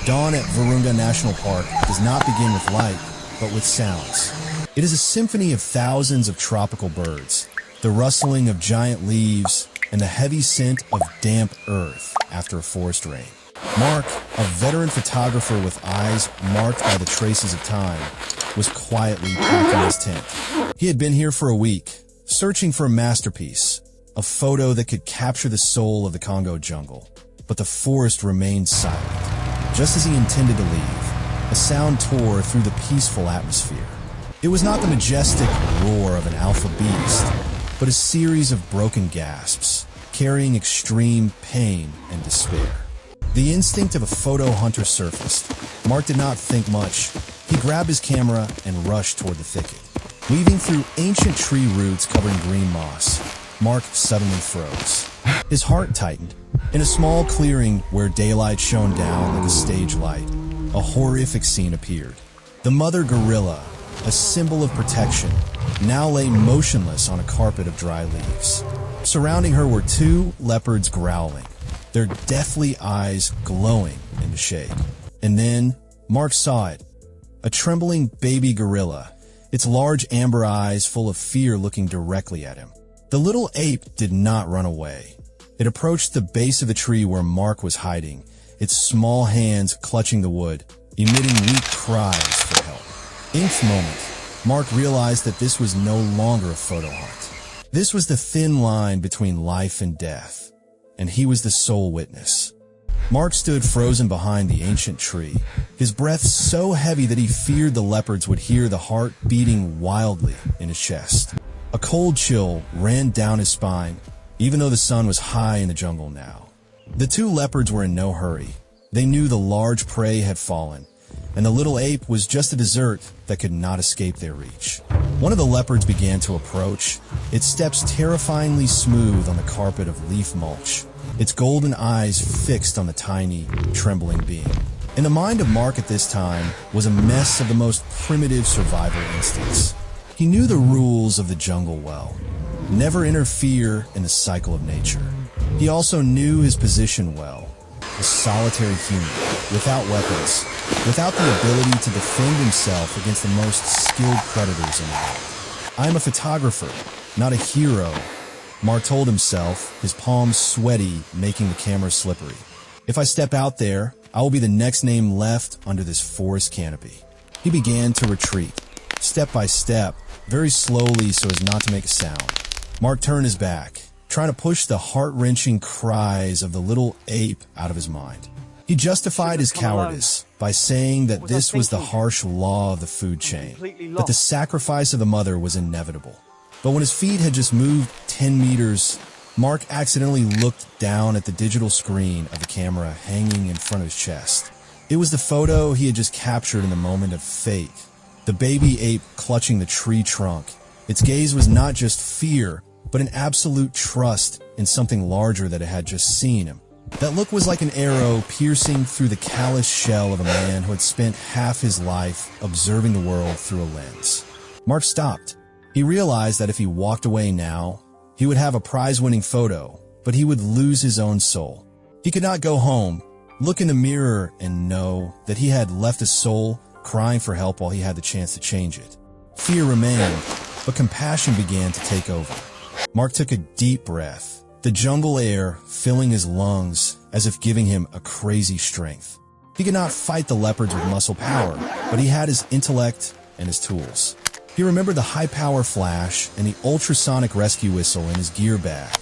Dawn at Virunga National Park does not begin with light, but with sounds. It is a symphony of thousands of tropical birds, the rustling of giant leaves, and the heavy scent of damp earth after a forest rain. Mark, a veteran photographer with eyes marked by the traces of time, was quietly packing his tent. He had been here for a week, searching for a masterpiece, a photo that could capture the soul of the Congo jungle. But the forest remained silent. Just as he intended to leave, a sound tore through the peaceful atmosphere. It was not the majestic roar of an alpha beast, but a series of broken gasps, carrying extreme pain and despair. The instinct of a photo hunter surfaced. Mark did not think much. He grabbed his camera and rushed toward the thicket. Weaving through ancient tree roots covering green moss, Mark suddenly froze. His heart tightened. In a small clearing where daylight shone down like a stage light, a horrific scene appeared. The mother gorilla, a symbol of protection, now lay motionless on a carpet of dry leaves. Surrounding her were two leopards growling, their deathly eyes glowing in the shade. And then, Mark saw it. A trembling baby gorilla, its large amber eyes full of fear looking directly at him. The little ape did not run away. It approached the base of the tree where Mark was hiding, its small hands clutching the wood, emitting weak cries for help. In the moment, Mark realized that this was no longer a photo hunt. This was the thin line between life and death, and he was the sole witness. Mark stood frozen behind the ancient tree, his breath so heavy that he feared the leopards would hear the heart beating wildly in his chest. A cold chill ran down his spine, even though the sun was high in the jungle now. The two leopards were in no hurry. They knew the large prey had fallen, and the little ape was just a dessert that could not escape their reach. One of the leopards began to approach, its steps terrifyingly smooth on the carpet of leaf mulch, its golden eyes fixed on the tiny, trembling being. In the mind of Mark at this time was a mess of the most primitive survival instincts. He knew the rules of the jungle well. Never interfere in the cycle of nature. He also knew his position well. A solitary human, without weapons, without the ability to defend himself against the most skilled predators in the world. I am a photographer, not a hero, Mark told himself, his palms sweaty, making the camera slippery. If I step out there, I will be the next name left under this forest canopy. He began to retreat, step by step, very slowly so as not to make a sound. Mark turned his back, trying to push the heart-wrenching cries of the little ape out of his mind. He justified his cowardice by saying that this was the harsh law of the food chain, that the sacrifice of the mother was inevitable. But when his feet had just moved 10 meters, Mark accidentally looked down at the digital screen of the camera hanging in front of his chest. It was the photo he had just captured in the moment of fate. The baby ape clutching the tree trunk. Its gaze was not just fear, but an absolute trust in something larger that it had just seen him. That look was like an arrow piercing through the callous shell of a man who had spent half his life observing the world through a lens. Mark stopped. He realized that if he walked away now, he would have a prize-winning photo, but he would lose his own soul. He could not go home, look in the mirror, and know that he had left a soul crying for help while he had the chance to change it. Fear remained, but compassion began to take over. Mark took a deep breath, the jungle air filling his lungs as if giving him a crazy strength. He could not fight the leopards with muscle power, but he had his intellect and his tools. He remembered the high-power flash and the ultrasonic rescue whistle in his gear bag,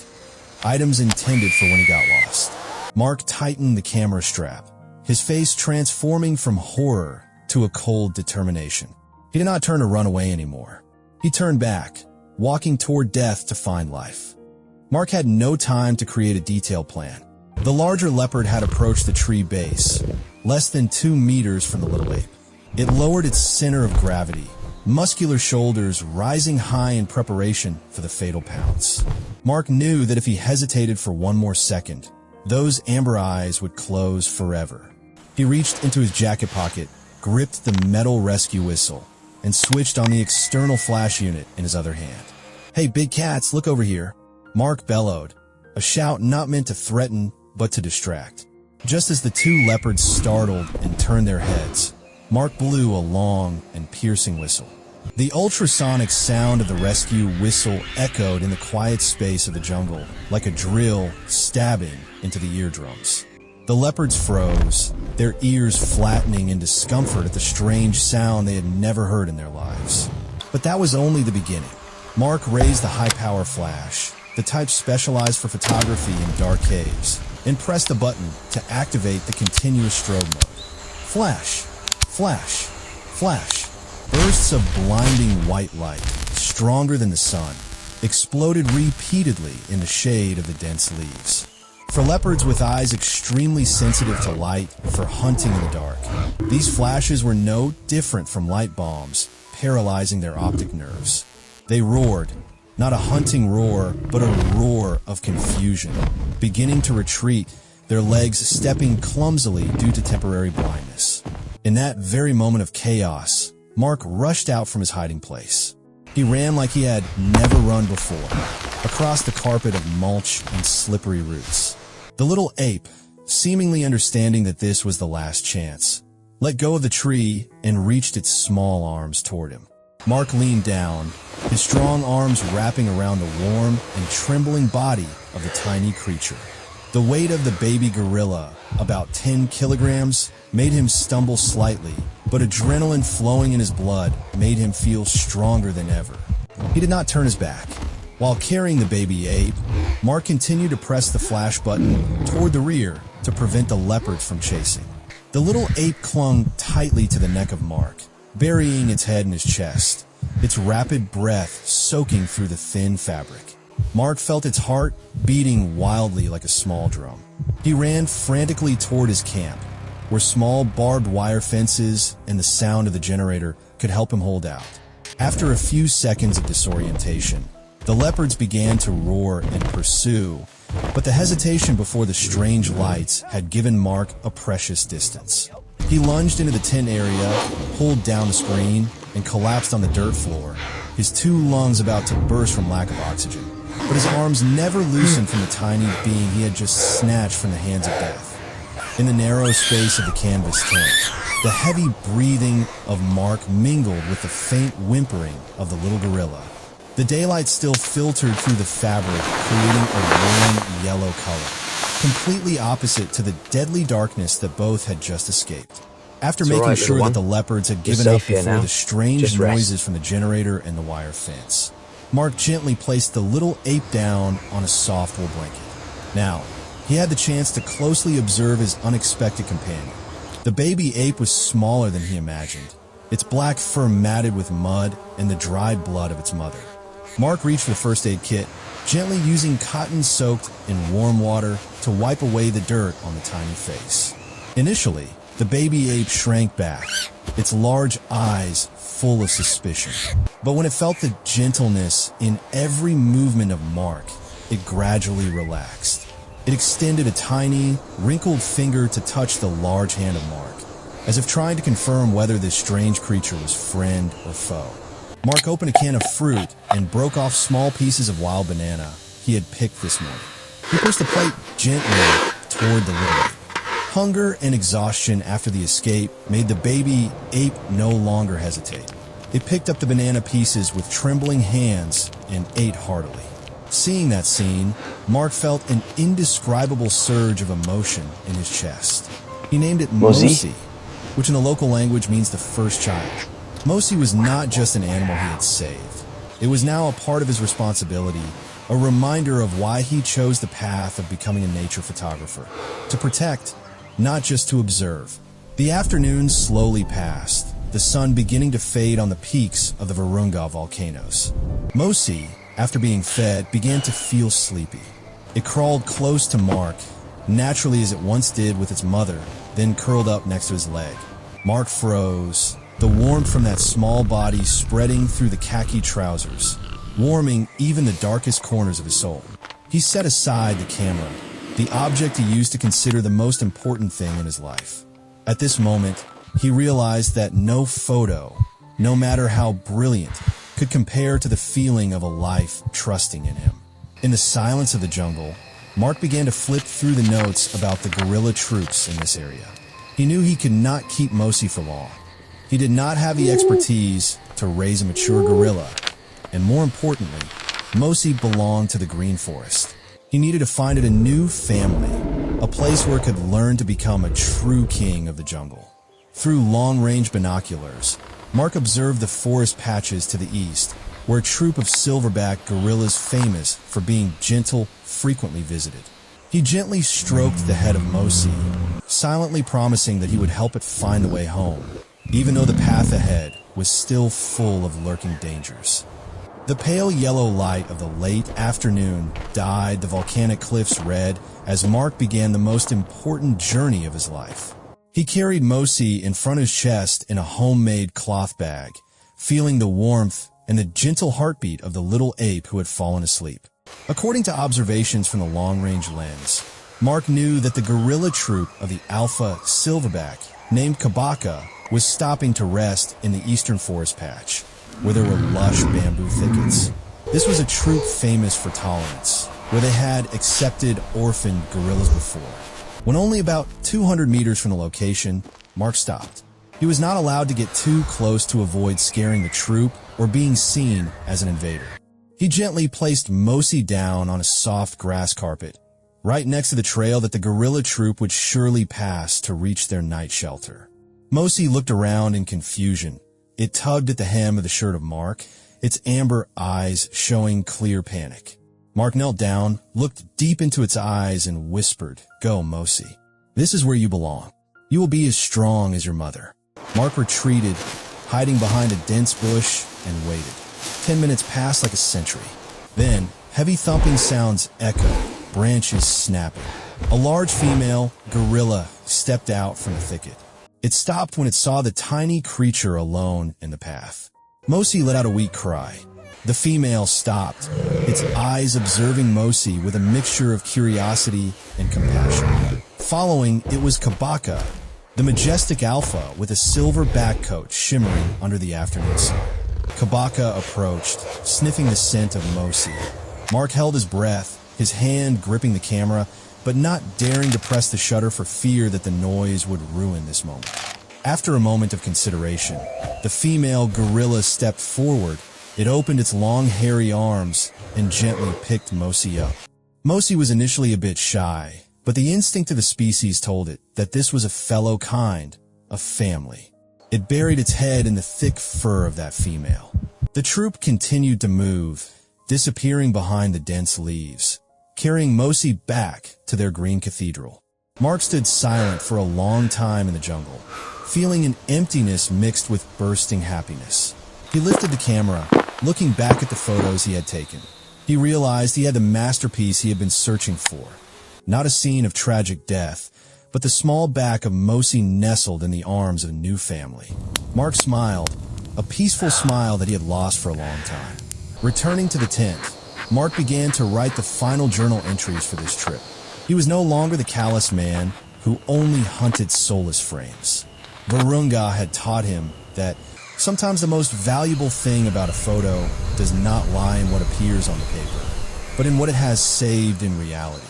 items intended for when he got lost. Mark tightened the camera strap, his face transforming from horror to a cold determination. He did not turn to run away anymore. He turned back, walking toward death to find life. Mark had no time to create a detailed plan. The larger leopard had approached the tree base, less than 2 meters from the little ape. It lowered its center of gravity, muscular shoulders rising high in preparation for the fatal pounce. Mark knew that if he hesitated for one more second, those amber eyes would close forever. He reached into his jacket pocket, gripped the metal rescue whistle, and switched on the external flash unit in his other hand. "Hey, big cats, look over here," Mark bellowed, a shout not meant to threaten, but to distract. Just as the two leopards startled and turned their heads, Mark blew a long and piercing whistle. The ultrasonic sound of the rescue whistle echoed in the quiet space of the jungle, like a drill stabbing into the eardrums. The leopards froze, their ears flattening in discomfort at the strange sound they had never heard in their lives. But that was only the beginning. Mark raised the high-power flash, the type specialized for photography in dark caves, and pressed the button to activate the continuous strobe mode. Flash, flash, flash. Bursts of blinding white light, stronger than the sun, exploded repeatedly in the shade of the dense leaves. For leopards with eyes extremely sensitive to light for hunting in the dark, these flashes were no different from light bombs, paralyzing their optic nerves. They roared, not a hunting roar, but a roar of confusion, beginning to retreat, their legs stepping clumsily due to temporary blindness. In that very moment of chaos, Mark rushed out from his hiding place. He ran like he had never run before, across the carpet of mulch and slippery roots. The little ape, seemingly understanding that this was the last chance, let go of the tree and reached its small arms toward him. Mark leaned down, his strong arms wrapping around the warm and trembling body of the tiny creature. The weight of the baby gorilla, about 10 kilograms, made him stumble slightly, but adrenaline flowing in his blood made him feel stronger than ever. He did not turn his back. While carrying the baby ape, Mark continued to press the flash button toward the rear to prevent the leopards from chasing. The little ape clung tightly to the neck of Mark, burying its head in his chest, its rapid breath soaking through the thin fabric. Mark felt its heart beating wildly like a small drum. He ran frantically toward his camp, where small barbed wire fences and the sound of the generator could help him hold out. After a few seconds of disorientation, the leopards began to roar and pursue, but the hesitation before the strange lights had given Mark a precious distance. He lunged into the tent area, pulled down the screen, and collapsed on the dirt floor, his two lungs about to burst from lack of oxygen. But his arms never loosened from the tiny being he had just snatched from the hands of death. In the narrow space of the canvas tent, the heavy breathing of Mark mingled with the faint whimpering of the little gorilla. The daylight still filtered through the fabric, creating a warm yellow color, completely opposite to the deadly darkness that both had just escaped. After making sure that the leopards had given up before the strange noises from the generator and the wire fence, Mark gently placed the little ape down on a soft wool blanket. Now, he had the chance to closely observe his unexpected companion. The baby ape was smaller than he imagined, its black fur matted with mud and the dried blood of its mother. Mark reached for the first aid kit, gently using cotton soaked in warm water to wipe away the dirt on the tiny face. Initially, the baby ape shrank back, its large eyes full of suspicion. But when it felt the gentleness in every movement of Mark, it gradually relaxed. It extended a tiny, wrinkled finger to touch the large hand of Mark, as if trying to confirm whether this strange creature was friend or foe. Mark opened a can of fruit and broke off small pieces of wild banana he had picked this morning. He pushed the plate gently toward the little ape. Hunger and exhaustion after the escape made the baby ape no longer hesitate. It picked up the banana pieces with trembling hands and ate heartily. Seeing that scene, Mark felt an indescribable surge of emotion in his chest. He named it Mosi, which in the local language means the first child. Mosi was not just an animal he had saved. It was now a part of his responsibility, a reminder of why he chose the path of becoming a nature photographer. To protect, not just to observe. The afternoon slowly passed, the sun beginning to fade on the peaks of the Virunga volcanoes. Mosi, after being fed, began to feel sleepy. It crawled close to Mark, naturally as it once did with its mother, then curled up next to his leg. Mark froze, the warmth from that small body spreading through the khaki trousers, warming even the darkest corners of his soul. He set aside the camera, the object he used to consider the most important thing in his life. At this moment, he realized that no photo, no matter how brilliant, could compare to the feeling of a life trusting in him. In the silence of the jungle, Mark began to flip through the notes about the guerrilla troops in this area. He knew he could not keep Mosi for long. He did not have the expertise to raise a mature gorilla, and more importantly, Mosi belonged to the Green Forest. He needed to find it a new family, a place where it could learn to become a true king of the jungle. Through long-range binoculars, Mark observed the forest patches to the east, where a troop of silverback gorillas famous for being gentle frequently visited. He gently stroked the head of Mosi, silently promising that he would help it find the way home, even though the path ahead was still full of lurking dangers. The pale yellow light of the late afternoon dyed the volcanic cliffs red as Mark began the most important journey of his life. He carried Mosi in front of his chest in a homemade cloth bag, feeling the warmth and the gentle heartbeat of the little ape who had fallen asleep. According to observations from the long-range lens, Mark knew that the gorilla troop of the alpha silverback, named Kabaka, was stopping to rest in the eastern forest patch, where there were lush bamboo thickets. This was a troop famous for tolerance, where they had accepted orphaned gorillas before. When only about 200 meters from the location, Mark stopped. He was not allowed to get too close to avoid scaring the troop or being seen as an invader. He gently placed Mosi down on a soft grass carpet, right next to the trail that the gorilla troop would surely pass to reach their night shelter. Mosi looked around in confusion. It tugged at the hem of the shirt of Mark, its amber eyes showing clear panic. Mark knelt down, looked deep into its eyes, and whispered, "Go, Mosi. This is where you belong. You will be as strong as your mother." Mark retreated, hiding behind a dense bush, and waited. 10 minutes passed like a century. Then, heavy thumping sounds echoed, branches snapping. A large female gorilla stepped out from the thicket. It stopped when it saw the tiny creature alone in the path. Mosi let out a weak cry. The female stopped, its eyes observing Mosi with a mixture of curiosity and compassion. Following, it was Kabaka, the majestic alpha with a silver back coat shimmering under the afternoon sun. Kabaka approached, sniffing the scent of Mosi. Mark held his breath, his hand gripping the camera, but not daring to press the shutter for fear that the noise would ruin this moment. After a moment of consideration, the female gorilla stepped forward. It opened its long, hairy arms and gently picked Mosi up. Mosi was initially a bit shy, but the instinct of the species told it that this was a fellow kind, a family. It buried its head in the thick fur of that female. The troop continued to move, disappearing behind the dense leaves, carrying Mosi back to their green cathedral. Mark stood silent for a long time in the jungle, feeling an emptiness mixed with bursting happiness. He lifted the camera, looking back at the photos he had taken. He realized he had the masterpiece he had been searching for. Not a scene of tragic death, but the small back of Mosi nestled in the arms of a new family. Mark smiled, a peaceful smile that he had lost for a long time. Returning to the tent, Mark began to write the final journal entries for this trip. He was no longer the callous man who only hunted soulless frames. Virunga had taught him that sometimes the most valuable thing about a photo does not lie in what appears on the paper, but in what it has saved in reality.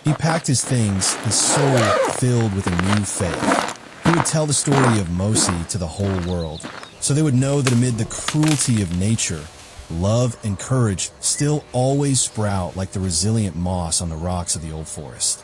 He packed his things, his soul filled with a new faith. He would tell the story of Mosi to the whole world, so they would know that amid the cruelty of nature, love and courage still always sprout like the resilient moss on the rocks of the old forest.